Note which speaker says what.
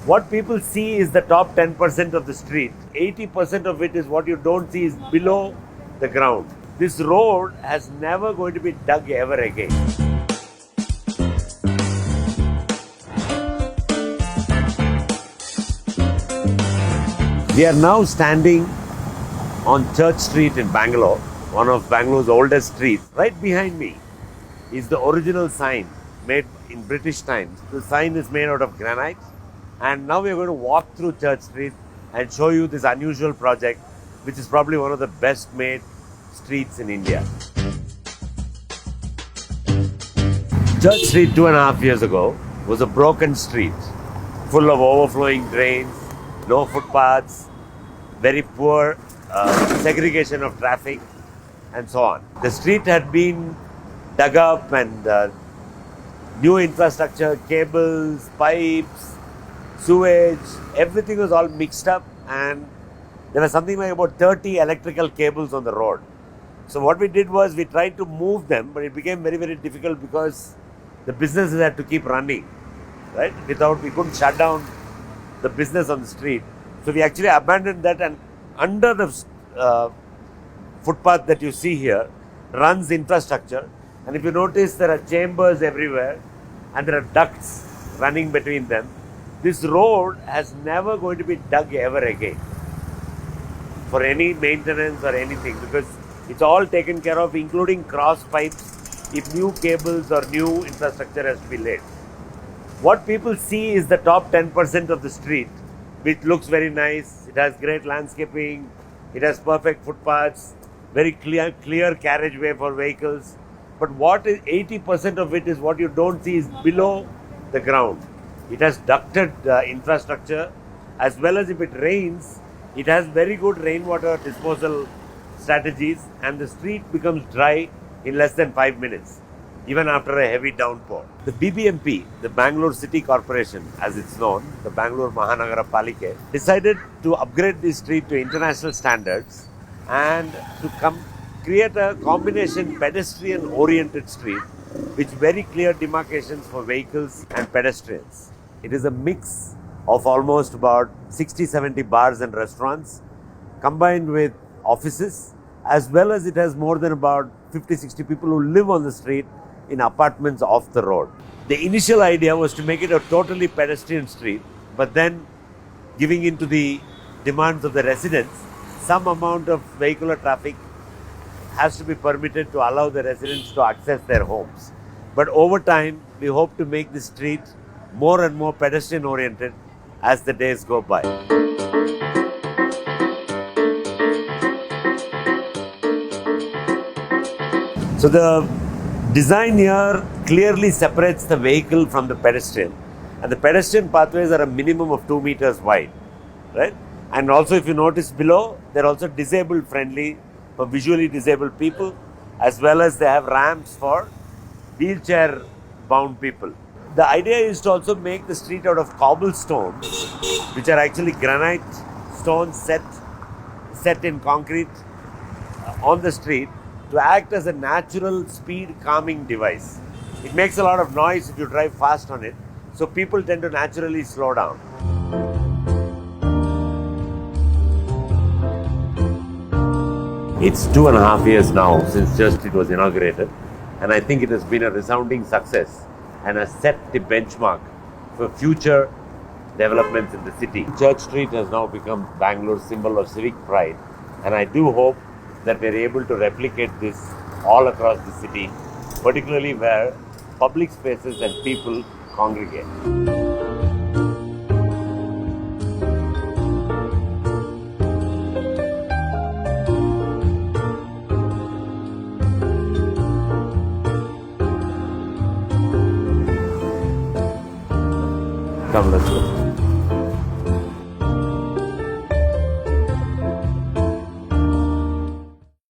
Speaker 1: What people see is the top 10% of the street. 80% of it is what you don't see is below the ground. This road has never going to be dug ever again. We are now standing on Church Street in Bangalore, one of Bangalore's oldest streets. Right behind me is the original sign made in British times. The sign is made out of granite. And now we are going to walk through Church Street and show you this unusual project, which is probably one of the best made streets in India. Church Street 2.5 years ago was a broken street, full of overflowing drains, no footpaths, very poor segregation of traffic, and so on. The street had been dug up and new infrastructure, cables, pipes, sewage, everything was all mixed up, and there was something like about 30 electrical cables on the road. So what we did was we tried to move them, but it became very, very difficult because the businesses had to keep running, right? We couldn't shut down the business on the street. So we actually abandoned that, and under the footpath that you see here runs infrastructure. And if you notice, there are chambers everywhere and there are ducts running between them. This road has never going to be dug ever again for any maintenance or anything, because it's all taken care of, including cross pipes, if new cables or new infrastructure has to be laid. What people see is the top 10% of the street, which looks very nice. It has great landscaping, it has perfect footpaths, very clear carriageway for vehicles. But what is 80% of it is what you don't see is below the ground. It has ducted infrastructure, as well as if it rains, it has very good rainwater disposal strategies, and the street becomes dry in less than 5 minutes, even after a heavy downpour. The BBMP, the Bangalore City Corporation as it's known, the Bangalore Mahanagara Palike, decided to upgrade this street to international standards and to create a combination pedestrian oriented street with very clear demarcations for vehicles and pedestrians. It is a mix of almost about 60-70 bars and restaurants combined with offices, as well as it has more than about 50-60 people who live on the street in apartments off the road. The initial idea was to make it a totally pedestrian street, but then giving in to the demands of the residents, some amount of vehicular traffic has to be permitted to allow the residents to access their homes. But over time, we hope to make the street more and more pedestrian oriented as the days go by. So the design here clearly separates the vehicle from the pedestrian, and the pedestrian pathways are a minimum of 2 meters wide, right? And also, if you notice below, they're also disabled friendly for visually disabled people, as well as they have ramps for wheelchair bound people. The idea is to also make the street out of cobblestones, which are actually granite stones set in concrete on the street, to act as a natural speed calming device. It makes a lot of noise if you drive fast on it, so people tend to naturally slow down. It's 2.5 years now since Church Street was inaugurated, and I think it has been a resounding success and has set the benchmark for future developments in the city. Church Street has now become Bangalore's symbol of civic pride, and I do hope that we're able to replicate this all across the city, particularly where public spaces and people congregate. Come, let's go.